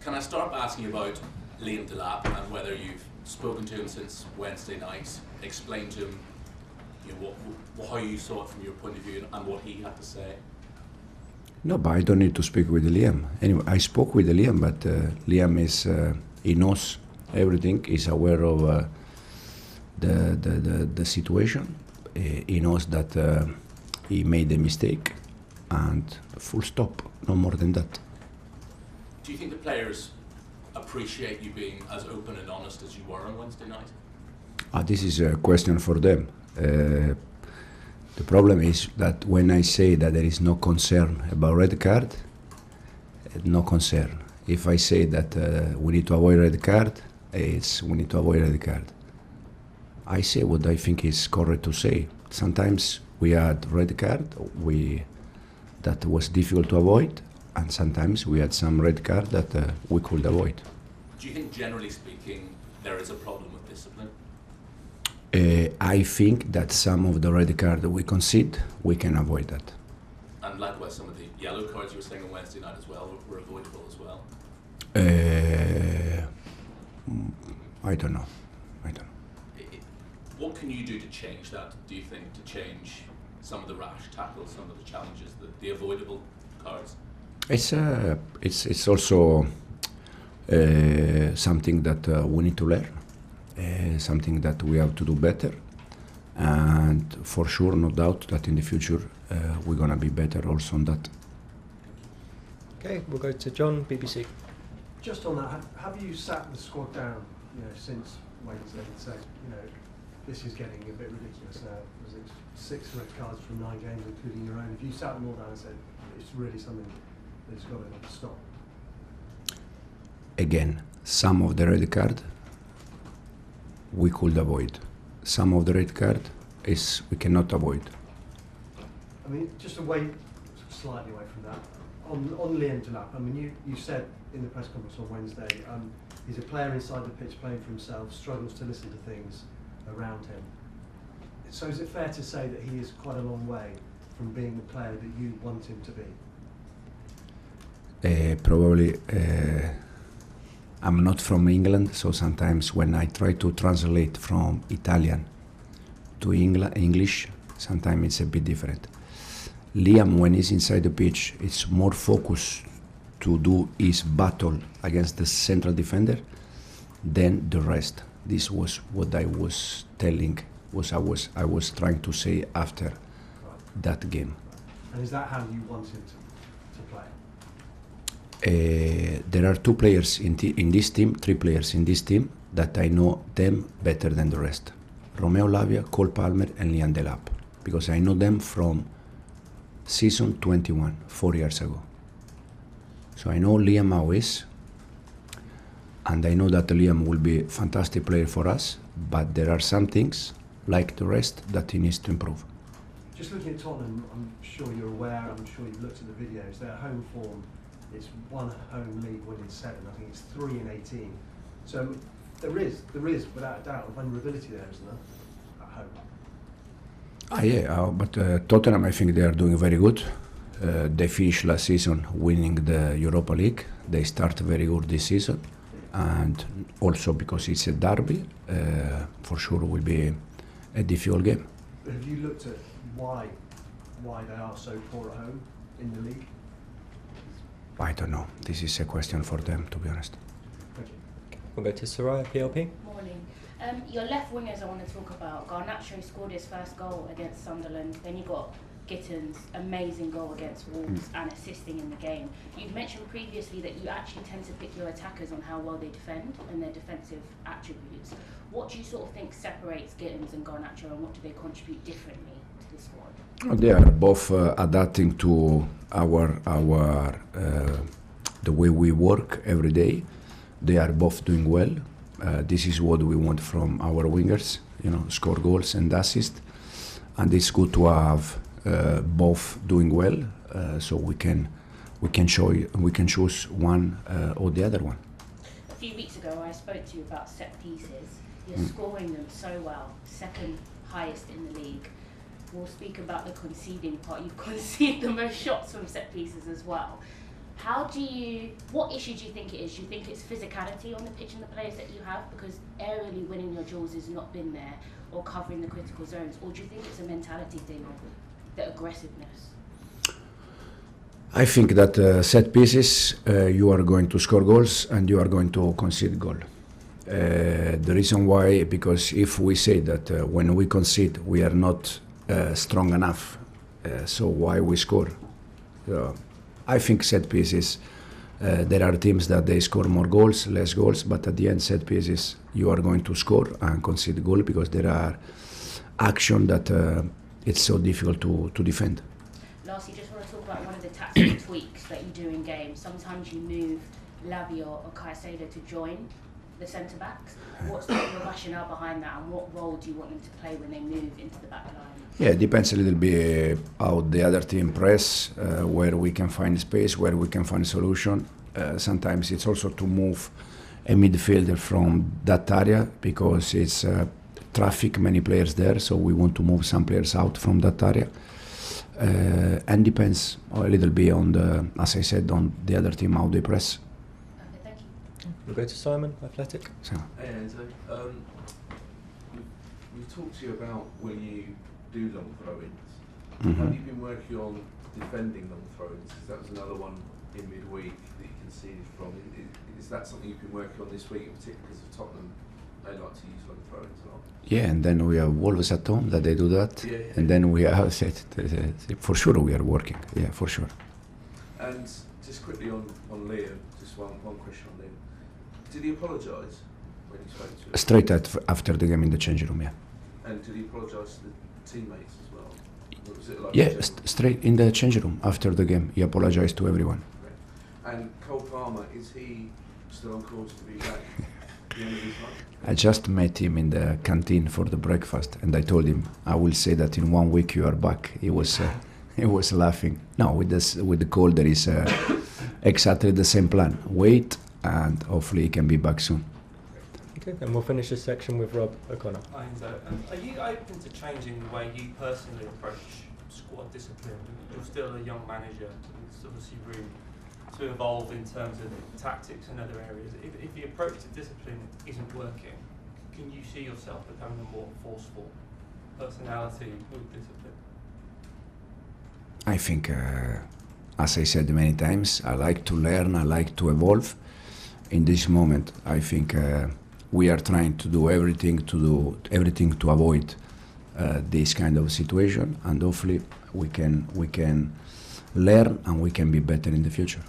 Can I start by asking you about Liam Delap and whether you've spoken to him since Wednesday night, explained to him how you saw it from your point of view and what he had to say? No, but I don't need to speak with Liam. Anyway, I spoke with Liam, but Liam is he knows everything. He's aware of the situation. He knows that he made a mistake, and full stop. No more than that. Do you think the players appreciate you being as open and honest as you were on Wednesday night? This is a question for them. The problem is that when I say that there is no concern about red card, no concern. If I say that we need to avoid red card, it's we need to avoid red card. I say what I think is correct to say. Sometimes we had red card that was difficult to avoid, and sometimes we had some red card that we could avoid. Do you think, generally speaking, there is a problem with discipline? I think that some of the red card that we concede, we can avoid that. And likewise, some of the yellow cards you were saying on Wednesday night as well were avoidable as well? I don't know. What can you do to change that, do you think, to change some of the rash tackles, some of the challenges, the avoidable cards? It's also something that we need to learn. Something that we have to do better, and for sure, no doubt that in the future we're gonna be better also on that. Okay, we'll go to John, BBC. Just on that, have you sat the squad down, since Wednesday and said, this is getting a bit ridiculous now? Was it 6 red cards from 9 games, including your own? Have you sat them all down and said it's really something that's got to stop? Again, some of the red card we could avoid. Some of the red card is we cannot avoid. I mean, just slightly away from that, on Liam Delap, I mean, you said in the press conference on Wednesday, he's a player inside the pitch playing for himself, struggles to listen to things around him. So is it fair to say that he is quite a long way from being the player that you want him to be? Probably. I'm not from England, so sometimes when I try to translate from Italian to English, sometimes it's a bit different. Liam, when he's inside the pitch, it's more focused to do his battle against the central defender than the rest. This was what I was telling, I was trying to say after that game. And is that how you want him to play? There are 2 players in this team, 3 players in this team that I know them better than the rest. Romeo Lavia, Cole Palmer and Liam Delap. Because I know them from season 21, 4 years ago. So I know Liam how is, and I know that Liam will be a fantastic player for us, but there are some things, like the rest, that he needs to improve. Just looking at Tottenham, I'm sure you're aware, I'm sure you've looked at the videos, their home form, it's 1 home league win in 7, I think it's 3 in 18. So there is without a doubt vulnerability there, isn't there, at home? But Tottenham, I think they are doing very good. They finished last season winning the Europa League. They start very good this season, and also because it's a derby, for sure will be a difficult game. Have you looked at why they are so poor at home in the league? I don't know. This is a question for them, to be honest. Thank you. We'll go to Soraya, PLP. Morning. Your left wingers I want to talk about. Garnacho scored his first goal against Sunderland. Then you got Gittins' amazing goal against Wolves and assisting in the game. You've mentioned previously that you actually tend to pick your attackers on how well they defend and their defensive attributes. What do you sort of think separates Gittins and Garnacho, and what do they contribute differently to the squad? They are both adapting to our the way we work every day. They are both doing well. This is what we want from our wingers, score goals and assist. And it's good to have both doing well, so we can choose one or the other one. A few weeks ago, I spoke to you about set pieces. You're scoring them so well, second highest in the league. We'll speak about the conceding part. You've conceded the most shots from set pieces as well. What issue do you think it is? Do you think it's physicality on the pitch and the players that you have? Because aerially winning your duels has not been there, or covering the critical zones? Or do you think it's a mentality thing, or the aggressiveness? I think that set pieces, you are going to score goals and you are going to concede goal. The reason why, because if we say that when we concede we are not strong enough, so why we score? I think set pieces, there are teams that they score more goals, less goals, but at the end set pieces you are going to score and concede goal because there are action that it's so difficult to defend. Lastly, just want to talk about one of the tactical tweaks that you do in games. Sometimes you move Lavia or Caicedo to join the centre backs. What's the rationale behind that, and what role do you want them to play when they move into the back line? Yeah, it depends a little bit how the other team press, where we can find space, where we can find solution. Sometimes it's also to move a midfielder from that area because it's traffic, many players there, so we want to move some players out from that area. And depends a little bit on the, as I said, on the other team how they press. Okay, thank you. We'll go to Simon, Athletic. So, Hey Enzo, we've talked to you about when you do long throw-ins. Have you been working on defending long throw-ins? 'Cause that was another one in midweek that you conceded from. Is that something you've been working on this week, in particular because of Tottenham? They like to use long throw-ins a lot. yeah, and then we have Wolves at home that they do that, Yeah. and then we have for sure we are working. Yeah, for sure. And just quickly on Liam, just one question on Liam. Did he apologise when he spoke to you? Straight after the game in the changing room. Yeah. And did he apologise to the teammates as well? Or was it like Yeah, straight in the changing room after the game. He apologized to everyone. And Cole Palmer, is he still on course to be back at the end of his life? I just met him in the canteen for the breakfast, and I told him, I will say that in 1 week you are back. He was laughing. No, with the cold there is exactly the same plan. Wait, and hopefully he can be back soon. Okay, and we'll finish this section with Rob O'Connor. Hi, Enzo. Are you open to changing the way you personally approach squad discipline? You're still a young manager. There's obviously room to evolve in terms of tactics and other areas. If the approach to discipline isn't working, can you see yourself becoming a more forceful personality with discipline? I think, as I said many times, I like to learn, I like to evolve. In this moment, I think we are trying to do everything to avoid this kind of situation, and hopefully we can learn and we can be better in the future.